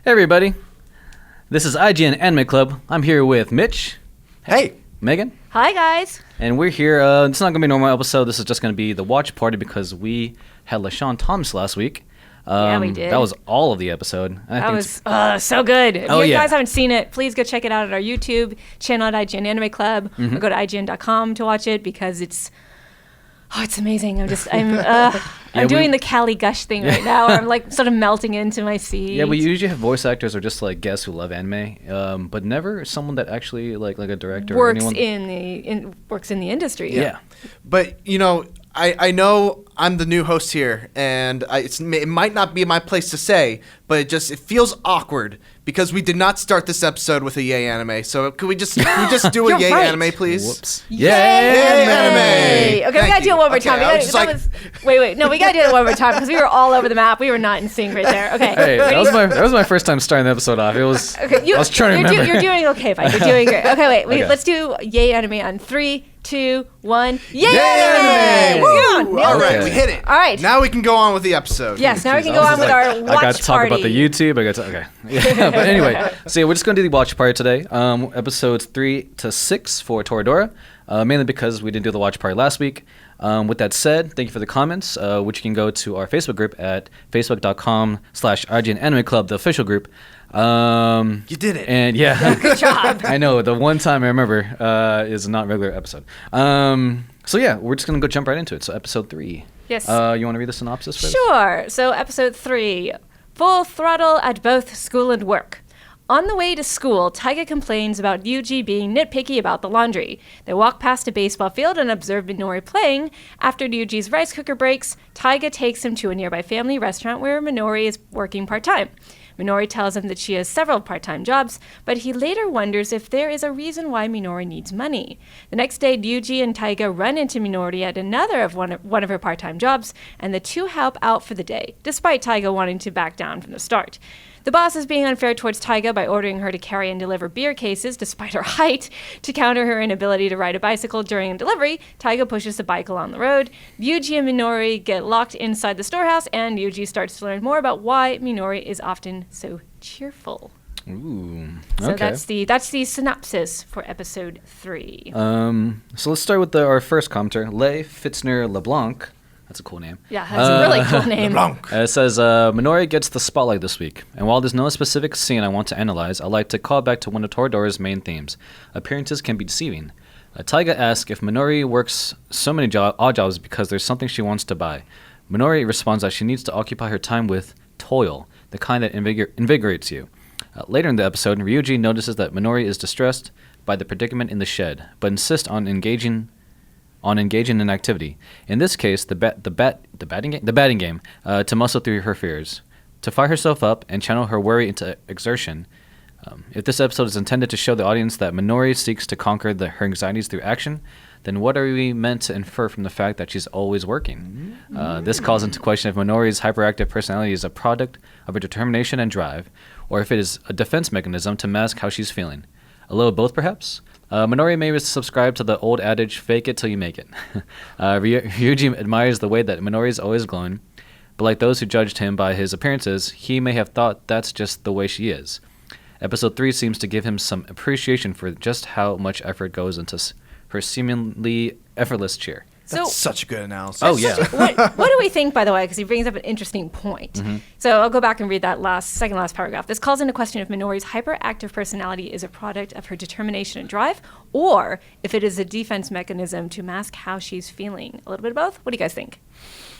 Hey everybody, this is IGN Anime Club. I'm here with Mitch. Hey. Megan. Hi guys. And we're here, it's not going to be a normal episode, this is just going to be the watch party because we had LaShawn Thomas last week. Yeah, we did. That was all of the episode. That was so good. If you guys haven't seen it, please go check it out at our YouTube channel at IGN Anime Club. Or go to IGN.com to watch it because it's amazing. I'm doing the Cali Gush thing right now where I'm like sort of melting into my seat. Yeah, we usually have voice actors or just like guests who love anime, but never someone that actually like a director works or anyone works in the industry. Yeah. But you know, I know I'm the new host here, and it might not be my place to say, but it feels awkward because we did not start this episode with a yay anime. So could we just do a yay anime, please? Whoops. Yay anime! Okay, we gotta do it one more time. Wait. We gotta do it one more time because we were all over the map. We were not in sync right there. Okay. Hey, that was my first time starting the episode off. It was. Okay, I was trying to remember. You're doing okay, Mike. You're doing great. Okay, wait. Let's do yay anime on 3, 2, 1. Yay anime! Woo! All right, we hit it. All right. Now we can go on with the episode. Yes, now we can go on with our watch party. I got to talk about the YouTube. Okay. Yeah, but anyway, so we're just going to do the watch party today. Episodes 3 to 6 for Toradora, mainly because we didn't do the watch party last week. With that said, thank you for the comments, which you can go to our Facebook group at facebook.com/IGN Anime Club, the official group. You did it. And yeah. Good job. I know, the one time I remember is a not regular episode. So yeah, we're just going to go jump right into it. So episode 3. Yes. You want to read the synopsis for this? Sure. So episode 3, full throttle at both school and work. On the way to school, Taiga complains about Yuji being nitpicky about the laundry. They walk past a baseball field and observe Minori playing. After Yuji's rice cooker breaks, Taiga takes him to a nearby family restaurant where Minori is working part-time. Minori tells him that she has several part-time jobs, but he later wonders if there is a reason why Minori needs money. The next day, Yuji and Taiga run into Minori at another of one of her part-time jobs, and the two help out for the day, despite Taiga wanting to back down from the start. The boss is being unfair towards Taiga by ordering her to carry and deliver beer cases despite her height. To counter her inability to ride a bicycle during a delivery, Taiga pushes the bike along the road. Yuji and Minori get locked inside the storehouse, and Yuji starts to learn more about why Minori is often so cheerful. Ooh, so okay. that's the synopsis for episode 3. So let's start with our first commenter, Leigh Fitzner LeBlanc. That's a cool name. Yeah, that's a really cool name. LeBlanc. It says, Minori gets the spotlight this week, and while there's no specific scene I want to analyze, I like to call back to one of Toradora's main themes. Appearances can be deceiving. Taiga asks if Minori works so many odd jobs because there's something she wants to buy. Minori responds that she needs to occupy her time with toil, the kind that invigorates you. Later in the episode, Ryuji notices that Minori is distressed by the predicament in the shed, but insists on engaging in activity. In this case, the batting game, to muscle through her fears, to fire herself up and channel her worry into exertion. If this episode is intended to show the audience that Minori seeks to conquer her anxieties through action, then what are we meant to infer from the fact that she's always working? This calls into question if Minori's hyperactive personality is a product of her determination and drive, or if it is a defense mechanism to mask how she's feeling. A little of both, perhaps? Minori may subscribe to the old adage, fake it till you make it. Ryuji admires the way that Minori is always glowing, but like those who judged him by his appearances, he may have thought that's just the way she is. Episode 3 seems to give him some appreciation for just how much effort goes into her seemingly effortless cheer. That's such a good analysis. Oh, yeah. What do we think, by the way? Because he brings up an interesting point. Mm-hmm. So I'll go back and read that second last paragraph. This calls into question if Minori's hyperactive personality is a product of her determination and drive, or if it is a defense mechanism to mask how she's feeling. A little bit of both? What do you guys think?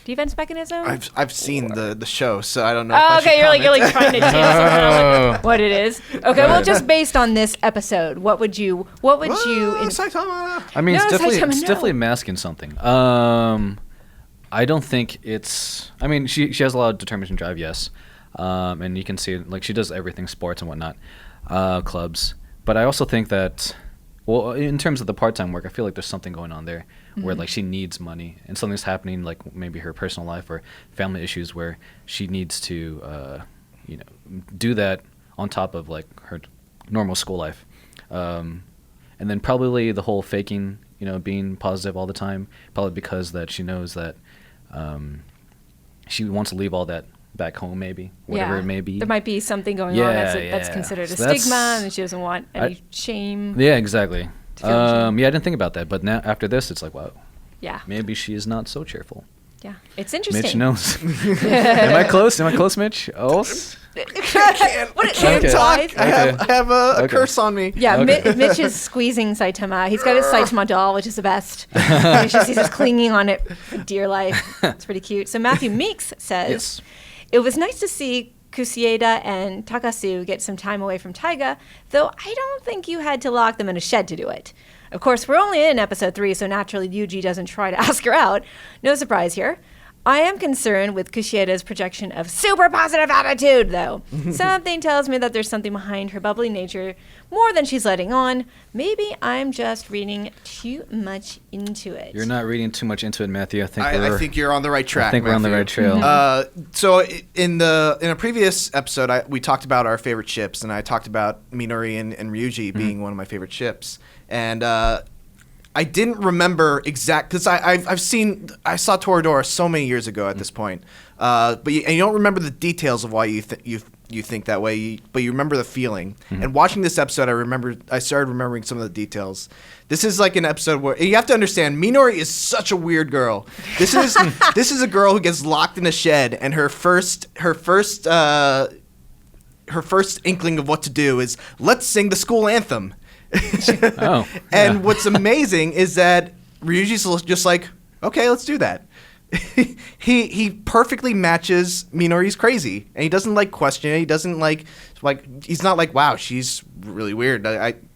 Defense mechanism? I've seen the show, so I don't know. Oh, okay, you're like trying to dance what it is. Okay, well, just based on this episode, what would you? Saitama. I mean, it's definitely masking something. I don't think it's. I mean, she has a lot of determination and drive, yes, and you can see like she does everything, sports and whatnot, clubs. But I also think that, well, in terms of the part-time work, I feel like there's something going on there. Where like she needs money and something's happening, like maybe her personal life or family issues, where she needs to, do that on top of like her normal school life, and then probably the whole faking, being positive all the time, probably because that she knows that she wants to leave all that back home, maybe whatever it may be. There might be something going on that's considered a stigma, and she doesn't want any shame. Yeah, exactly. Shame. Yeah, I didn't think about that, but now after this, it's like, wow. Yeah. Maybe she is not so cheerful. Yeah, it's interesting. Mitch knows. Am I close? Am I close, Mitch? Oh. I can't talk. I have a curse on me. Yeah, Mitch is squeezing Saitama. He's got his Saitama doll, which is the best. He's just clinging on it for dear life. It's pretty cute. So Matthew Meeks says, Yes. It was nice to see Kushieda and Takasu get some time away from Taiga, though I don't think you had to lock them in a shed to do it. Of course, we're only in episode 3, so naturally Yuji doesn't try to ask her out. No surprise here. I am concerned with Kushieda's projection of super positive attitude, though. Something tells me that there's something behind her bubbly nature more than she's letting on. Maybe I'm just reading too much into it. You're not reading too much into it, Matthew. I think you're on the right track. I think we're on the right trail. So in a previous episode, we talked about our favorite ships, and I talked about Minori and Ryuji being one of my favorite ships. And I didn't remember because I saw Toradora so many years ago at this point, but you don't remember the details of why you think that way, but you remember the feeling. And watching this episode, I started remembering some of the details. This is like an episode where you have to understand Minori is such a weird girl. This is a girl who gets locked in a shed, and her first inkling of what to do is let's sing the school anthem. And what's amazing is that Ryuji's just like, okay, let's do that. he perfectly matches Minori's crazy, and he doesn't like question it. He doesn't like he's not like, wow, she's really weird.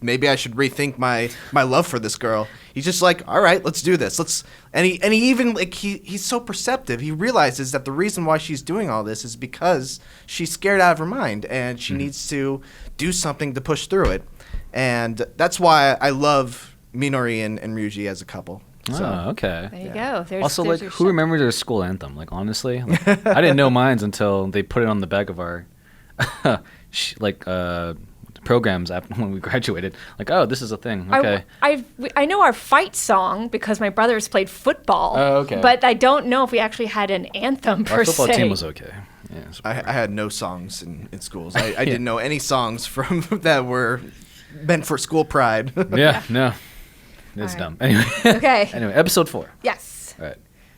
Maybe I should rethink my love for this girl. He's just like, all right, let's do this. And he even he's so perceptive. He realizes that the reason why she's doing all this is because she's scared out of her mind, and she needs to do something to push through it. And that's why I love Minori and Ryuji as a couple. So, okay. There you go. There's Who remembers their school anthem? Like, honestly, I didn't know mine's until they put it on the back of our, programs when we graduated. Like, oh, this is a thing. Okay. I know our fight song because my brothers played football. Oh, okay. But I don't know if we actually had an anthem per se. Our football team was okay. Yeah, I had no songs in schools. I didn't know any songs from that were meant for school pride. Yeah, no. It's dumb. Anyway. Okay. Anyway, episode 4. Yes. All right.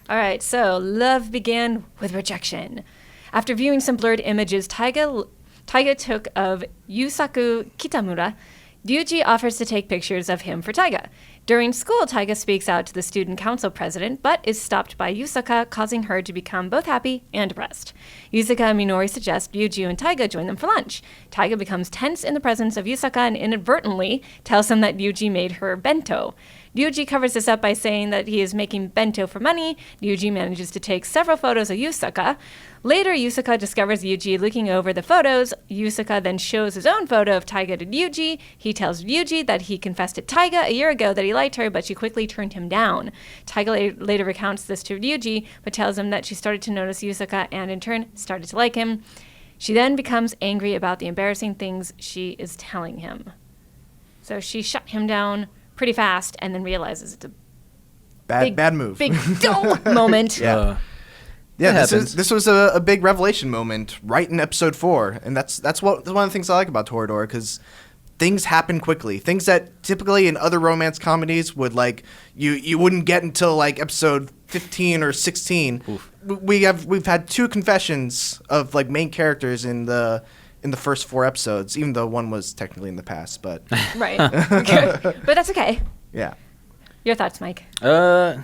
All right, so love began with rejection. After viewing some blurred images Taiga took of Yusaku Kitamura, Ryuji offers to take pictures of him for Taiga. During school, Taiga speaks out to the student council president, but is stopped by Yusaka, causing her to become both happy and depressed. Yusaka and Minori suggest Ryuji and Taiga join them for lunch. Taiga becomes tense in the presence of Yusaka and inadvertently tells him that Ryuji made her bento. Ryuji covers this up by saying that he is making bento for money. Ryuji manages to take several photos of Yusaka. Later, Yusaka discovers Ryuji looking over the photos. Yusaka then shows his own photo of Taiga to Ryuji. He tells Ryuji that he confessed to Taiga a year ago that he liked her, but she quickly turned him down. Taiga later recounts this to Ryuji, but tells him that she started to notice Yusaka and in turn started to like him. She then becomes angry about the embarrassing things she is telling him. So she shut him down pretty fast and then realizes it's a bad move. Big dull moment. Yeah. This was a big revelation moment right in episode 4, and that's one of the things I like about Toradora, because things happen quickly. Things that typically in other romance comedies would you wouldn't get until episode 15 or 16. Oof. We've had 2 confessions of main characters in the first 4 episodes, even though one was technically in the past, but right. Okay. But that's okay. Yeah. Your thoughts, Mike? Yeah,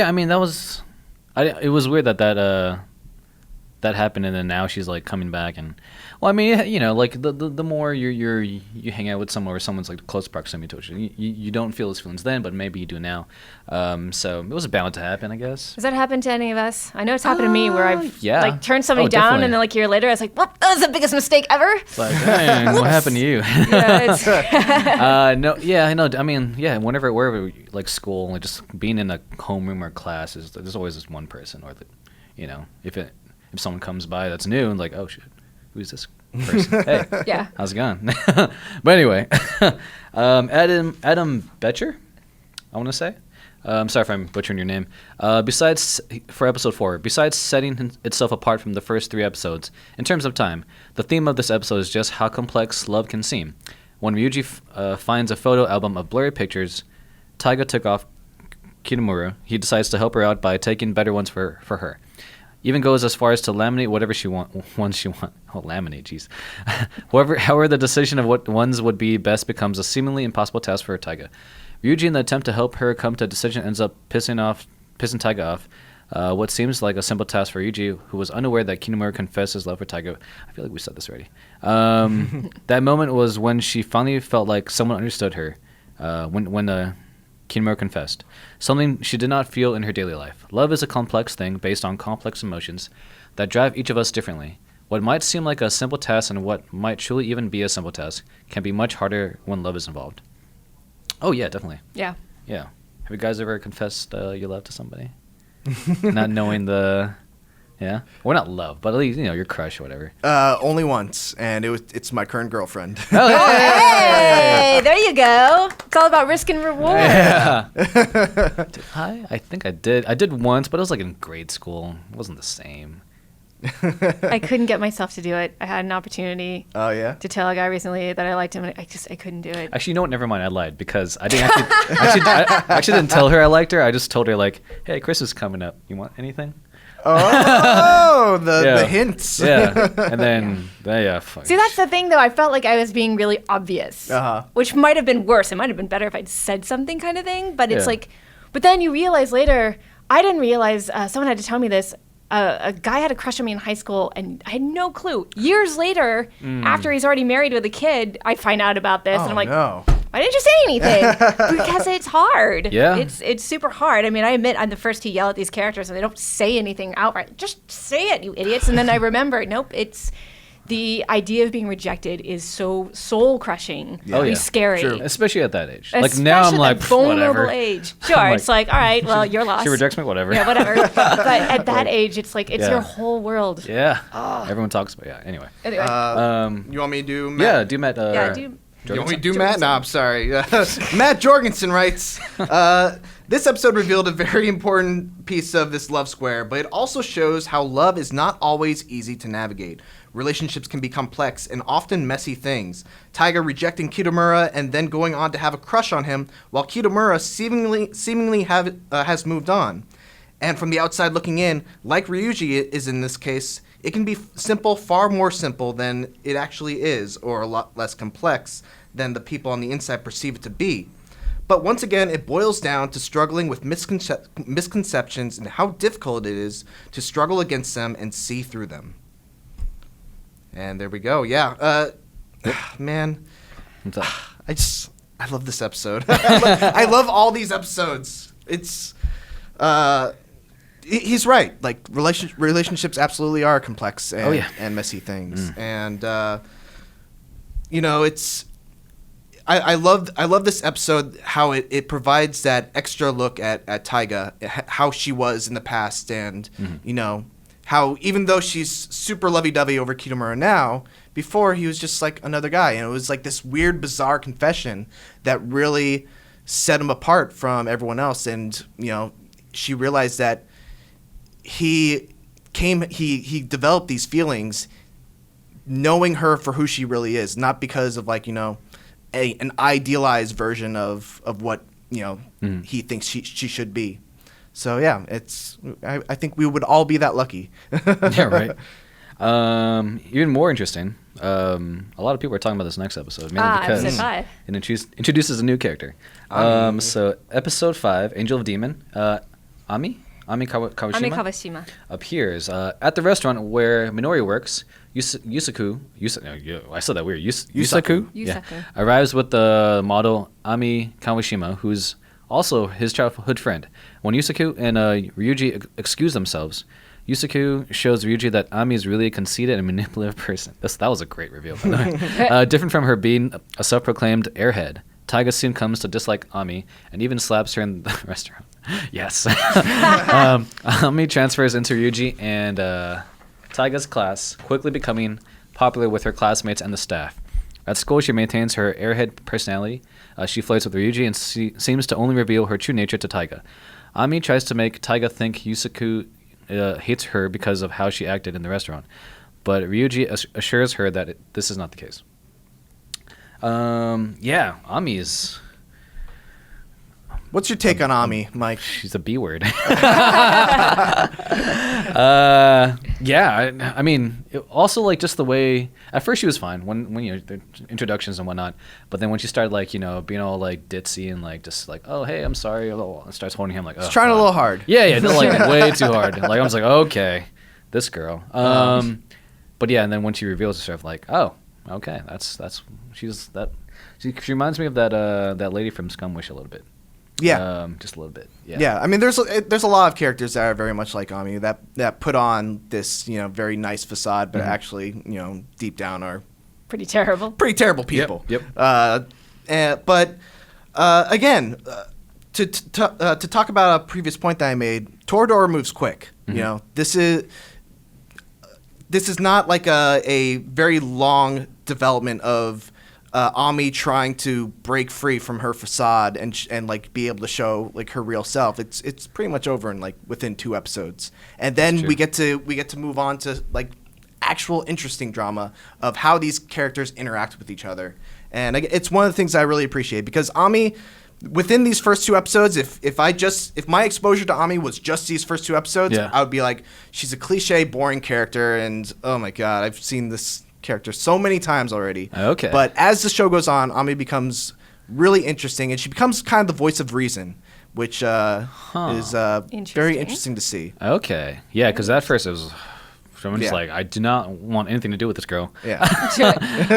I mean it was weird that happened, and then now she's coming back, and well, I mean, the more you hang out with someone or someone's close proximity to you don't feel those feelings then, but maybe you do now. So it was bound to happen, I guess. Has that happened to any of us? I know it's happened to me where I've turned somebody down, definitely. and then a year later I was like, well, that was the biggest mistake ever. It's dang, what happened to you? Yeah, no, yeah, I know. I mean, yeah, wherever school, just being in a homeroom or class there's always this one person, or if someone comes by that's new and oh shit, who's this person? Hey, yeah, how's it going? But anyway, Adam Betcher, I want to say, I'm sorry if I'm butchering your name. For episode 4, besides setting itself apart from the first 3 episodes, in terms of time, the theme of this episode is just how complex love can seem. When Ryuji finds a photo album of blurry pictures Taiga took off Kitamura, he decides to help her out by taking better ones for her. Even goes as far as to laminate whatever ones she wants. Oh, laminate, jeez. However, the decision of what ones would be best becomes a seemingly impossible task for Taiga. Ryuji, in the attempt to help her come to a decision, ends up pissing Taiga off. What seems like a simple task for Ryuji, who was unaware that Kinemura confessed his love for Taiga. I feel like we said this already. That moment was when she finally felt like someone understood her. When Kinemura confessed, something she did not feel in her daily life. Love is a complex thing based on complex emotions that drive each of us differently. What might seem like a simple task and what might truly even be a simple task can be much harder when love is involved. Oh, yeah, definitely. Yeah. Yeah. Have you guys ever confessed your love to somebody? Not knowing the... Yeah? Well, not love, but at least, your crush or whatever. Only once, and it's my current girlfriend. Oh, Hey, there you go. It's all about risk and reward. yeah. I think I did. I did once, but it was like in grade school. It wasn't the same. I couldn't get myself to do it. I had an opportunity Oh, yeah? to tell a guy recently that I liked him, and I couldn't do it. Actually, you know what? Never mind. I lied because I didn't I actually didn't tell her I liked her. I just told her like, "Hey, Chris is coming up. You want anything?" Oh, Yeah. the hints. Yeah. And then, fuck. See, that's the thing, though. I felt like I was being really obvious, which might have been worse. It might have been better if I'd said something kind of thing. But it's Yeah. like, but then you realize later, I didn't realize, someone had to tell me this. A guy had a crush on me in high school, and I had no clue. Years later, after he's already married with a kid, I find out about this, and I'm like, no. why didn't you say anything? Because it's hard. Yeah. It's super hard. I mean, I admit I'm the first to yell at these characters, and they don't say anything outright. Just say it, you idiots. And then I remember, nope, it's the idea of being rejected is so soul-crushing, Oh, yeah. scary. True. Especially at that age. Especially Like now, I'm at like that vulnerable whatever. age. Sure, I'm it's like, all right, well, you're lost. She rejects me, whatever. Yeah, whatever. But at that age, it's like, it's Yeah. your whole world. Yeah. Everyone talks about. Yeah. Anyway. Anyway, You want me to do Matt? Yeah. Do Matt. yeah, dude. You want me to do Matt? No, I'm sorry. Matt Jorgensen writes, this episode revealed a very important piece of this love square, but it also shows how love is not always easy to navigate. Relationships can be complex and often messy things. Taiga rejecting Kitamura and then going on to have a crush on him, while Kitamura seemingly has moved on. And from the outside looking in, like Ryuji is in this case, it can be simple, far more simple than it actually is, or a lot less complex than the people on the inside perceive it to be. But once again, it boils down to struggling with misconceptions and how difficult it is to struggle against them and see through them. And there we go. Yeah. Man, I love this episode. I love all these episodes. It's he's right. Like relationships absolutely are complex and messy things. And it's I love this episode, how it provides that extra look at Taiga, how she was in the past, and how even though she's super lovey-dovey over Kitamura now, before he was just like another guy, and it was like this weird, bizarre confession that really set him apart from everyone else. And she realized that he developed these feelings knowing her for who she really is, not because of like an idealized version of what he thinks she should be. So yeah, I think we would all be that lucky. Yeah, right. Even more interesting, a lot of people are talking about this next episode, mainly because episode 5. it introduces a new character. So episode 5, Angel of Demon, Ami Kawashima, Ami Kawashima appears at the restaurant where Minori works. Yusaku, I said that weird. Yusaku? Yeah, arrives with the model Ami Kawashima, who's also his childhood friend. When Yusaku and Ryuji excuse themselves, Yusaku shows Ryuji that Ami is really a conceited and manipulative person. That was a great reveal, by the way. Different from her being a self-proclaimed airhead. Taiga soon comes to dislike Ami and even slaps her in the restaurant. Yes. Ami transfers into Ryuji and Taiga's class, quickly becoming popular with her classmates and the staff. At school, she maintains her airhead personality. She flirts with Ryuji and seems to only reveal her true nature to Taiga. Ami tries to make Taiga think Yusaku hates her because of how she acted in the restaurant, but Ryuji assures her that this is not the case. Ami is... What's your take on Ami, Mike? She's a B word. I mean, also like just the way at first she was fine when the introductions and whatnot, but then when she started like being all like ditzy and like just like, oh hey, I'm sorry, and starts holding him like, she's trying a little hard. Yeah, like way too hard. Like I was like, okay, this girl. But yeah, and then when she reveals herself, like, oh, okay, she reminds me of that lady from Scumwish a little bit. Yeah, just a little bit. Yeah. I mean, there's a lot of characters that are very much like Ami that put on this very nice facade, but actually deep down are pretty terrible people. Yep. But again, to talk about a previous point that I made, Toradora moves quick. Mm-hmm. This is not like a very long development of Ami trying to break free from her facade and like be able to show like her real self. It's pretty much over in like within 2 episodes, and then we get to move on to like actual interesting drama of how these characters interact with each other. And it's one of the things I really appreciate, because Ami, within these first 2 episodes, if my exposure to Ami was just these first 2 episodes, I would be like, she's a cliche, boring character, and oh my god, I've seen this character so many times already. Okay. But as the show goes on, Ami becomes really interesting, and she becomes kind of the voice of reason, which is very interesting to see. Okay. Yeah, because at first it was... I'm just like, I do not want anything to do with this girl. Yeah.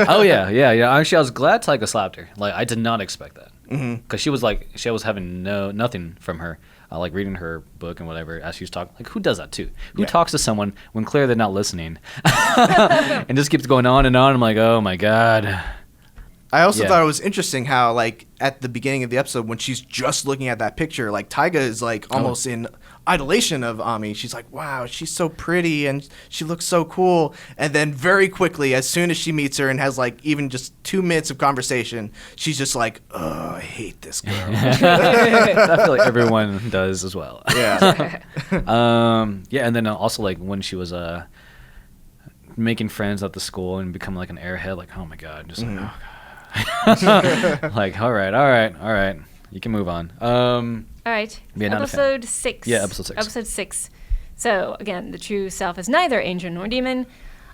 Oh, yeah. Actually, I was glad Taiga slapped her. Like, I did not expect that. Because she was like, she was having nothing from her. Like reading her book and whatever as she was talking. Like, who does that too? Who talks to someone when clearly they're not listening? And just keeps going on and on. I'm like, oh my god. I also thought it was interesting how, like, at the beginning of the episode, when she's just looking at that picture, like, Taiga is, like, almost in idolation of Ami. She's like, wow, she's so pretty and she looks so cool. And then very quickly, as soon as she meets her and has, like, even just 2 minutes of conversation, she's just like, oh, I hate this girl. I feel like everyone does as well. Yeah. And then also, like, when she was making friends at the school and becoming, like, an airhead, like, oh, my God. Just like, oh, God. Like, all right, you can move on. All right, episode 6. Yeah, episode 6. Episode 6. So again, the true self is neither angel nor demon.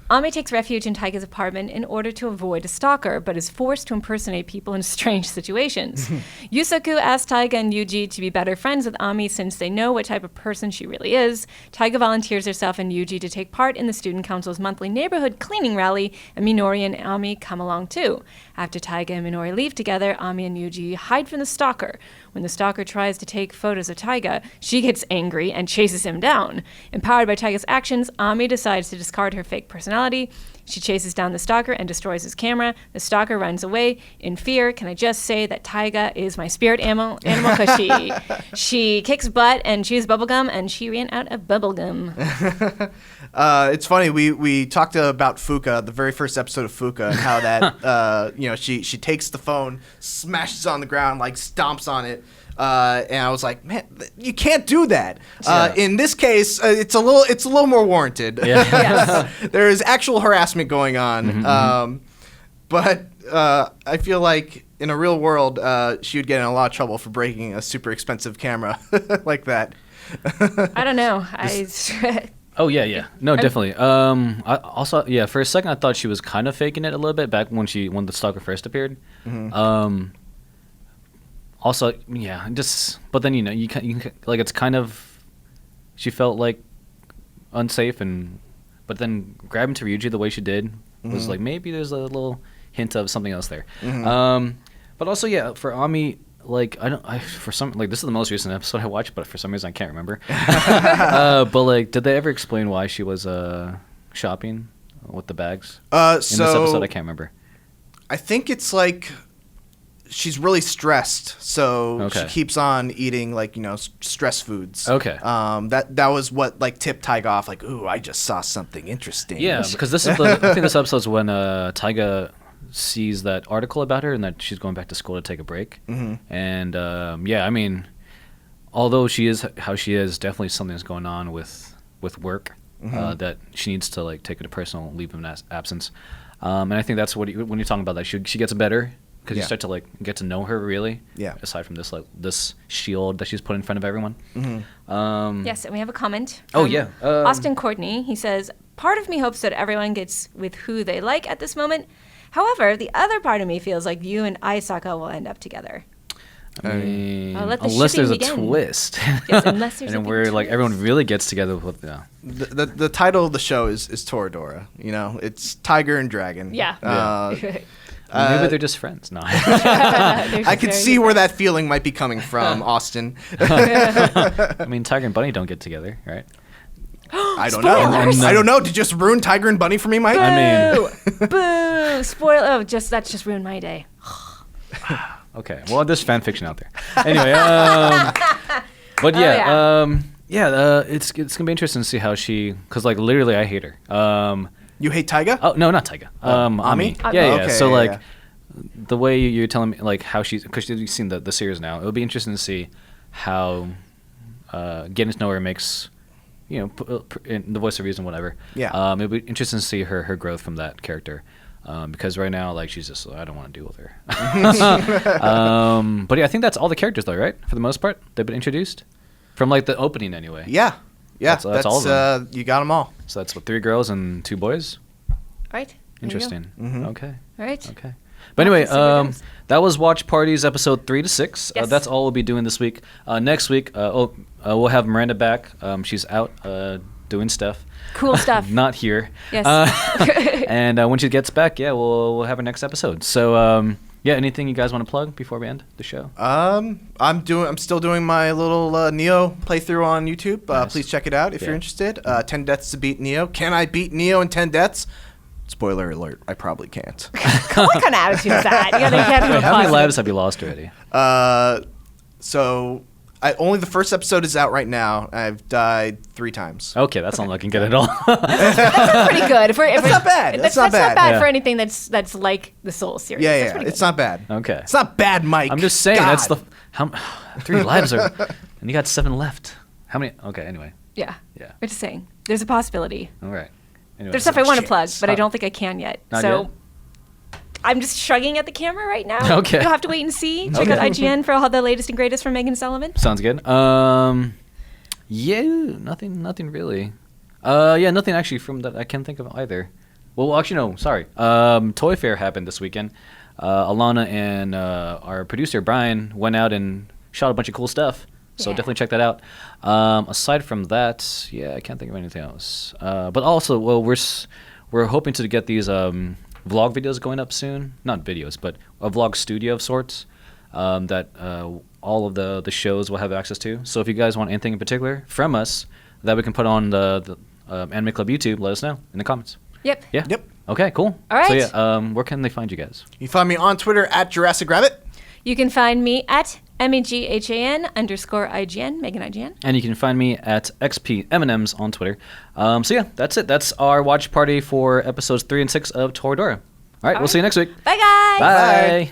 Ami takes refuge in Taiga's apartment in order to avoid a stalker, but is forced to impersonate people in strange situations. Yusaku asks Taiga and Yuji to be better friends with Ami since they know what type of person she really is. Taiga volunteers herself and Yuji to take part in the student council's monthly neighborhood cleaning rally, and Minori and Ami come along too. After Taiga and Minori leave together, Ami and Yuji hide from the stalker. When the stalker tries to take photos of Taiga, she gets angry and chases him down. Empowered by Taiga's actions, Ami decides to discard her fake personality. She chases down the stalker and destroys his camera. The stalker runs away. In fear, can I just say that Taiga is my spirit animal because she kicks butt and chews bubblegum, and she ran out of bubblegum. It's funny, we talked about Fuka, the very first episode of Fuka, and how that she takes the phone, smashes it on the ground, like stomps on it. And I was like, man, you can't do that. In this case, it's a little more warranted. Yeah. Yes. There is actual harassment going on. But I feel like in a real world, she would get in a lot of trouble for breaking a super expensive camera like that. I don't know. Oh yeah. No, definitely. I also, for a second I thought she was kind of faking it a little bit back when the stalker first appeared. Also, but then you can like, it's kind of, she felt like unsafe, but then grabbing to Ryuji the way she did was like, maybe there's a little hint of something else there. But also, for Ami, like, this is the most recent episode I watched, but for some reason I can't remember. But like, did they ever explain why she was shopping with the bags in this episode? I can't remember. I think it's like, she's really stressed, so she keeps on eating like stress foods. Okay. That was what like tipped Taiga off. Like, ooh, I just saw something interesting. Yeah, because I think this episode's when Taiga sees that article about her and that she's going back to school to take a break. And I mean, although she is how she is, definitely something's going on with work that she needs to like take a personal leave of absence. And I think that's when you're talking about that, she gets better because you start to like get to know her really. Yeah. Aside from this shield that she's put in front of everyone. Yes, and we have a comment. Austin Courtney. He says, "Part of me hopes that everyone gets with who they like at this moment. However, the other part of me feels like you and Aisaka will end up together." I mean, unless there's begin. a twist. Yes, unless there's and a where big like twist. everyone really gets together with The title of the show is Toradora. You know, it's Tiger and Dragon. Yeah. Maybe they're just friends. No. I could see where that feeling might be coming from, Austin. I mean, Tiger and Bunny don't get together, right? I don't know. I don't know. Did you just ruin Tiger and Bunny for me, Mike? I mean, boo! Spoil. Oh, that's just ruined my day. okay. Well, there's fan fiction out there. Anyway, but it's gonna be interesting to see how because like literally I hate her. You hate Taiga? Oh no, not Taiga. Ami. Yeah. Okay, so yeah. the way you're telling me like how because you've seen the series now, it'll be interesting to see how getting to know her makes in the voice of reason, whatever. Yeah. It'll be interesting to see her growth from that character. Because right now, like, she's just, I don't want to deal with her. But yeah, I think that's all the characters, though, right? For the most part, they've been introduced from like the opening, anyway. Yeah. That's all of them. You got them all. So that's 3 girls and 2 boys. Right. Interesting. Okay. All right. Okay. But anyway, that was Watch Parties episode 3 to 6. Yes. That's all we'll be doing this week. Next week, we'll have Miranda back. She's out doing stuff. Cool stuff. Not here. Yes. And when she gets back, we'll have our next episode. So anything you guys want to plug before we end the show? I'm still doing my little Neo playthrough on YouTube. Nice. Please check it out if you're interested. 10 deaths to beat Neo. Can I beat Neo in 10 deaths? Spoiler alert, I probably can't. What kind of attitude is that? You gotta get Wait, how many lives have you lost already? So only the first episode is out right now. I've died 3 times. Okay, that's not looking good at all. That's pretty good. That's not bad. That's not bad. Not bad Yeah. for anything that's like the Soul series. That's Yeah, pretty it's good. not bad. Okay. It's not bad, Mike. I'm just saying, God. that's the... 3 lives are... And you got 7 left. How many... Okay, anyway. Yeah. Yeah. We're just saying. There's a possibility. All right. Anyway, There's stuff I want to plug, chance. but I don't think I can yet. Not So yet? I'm just shrugging at the camera right now. Okay. You'll have to wait and see. Check out IGN for all the latest and greatest from Megan Sullivan. Sounds good. Nothing really. Nothing actually from that I can think of either. Well, actually, no, sorry. Toy Fair happened this weekend. Alana and our producer, Brian, went out and shot a bunch of cool stuff. So definitely check that out. Aside from that, I can't think of anything else. But also, we're hoping to get these vlog videos going up soon. Not videos, but a vlog studio of sorts that all of the shows will have access to. So if you guys want anything in particular from us that we can put on the Anime Club YouTube, let us know in the comments. Yep. Yeah. Yep. Okay, cool. All right. So where can they find you guys? You find me on Twitter at Jurassic Rabbit. You can find me at MEGHAN_IGN, Megan IGN. And you can find me at XPMNMs on Twitter. That's it. That's our watch party for episodes 3 and 6 of Toradora. All right, we'll see you next week. Bye, guys. Bye.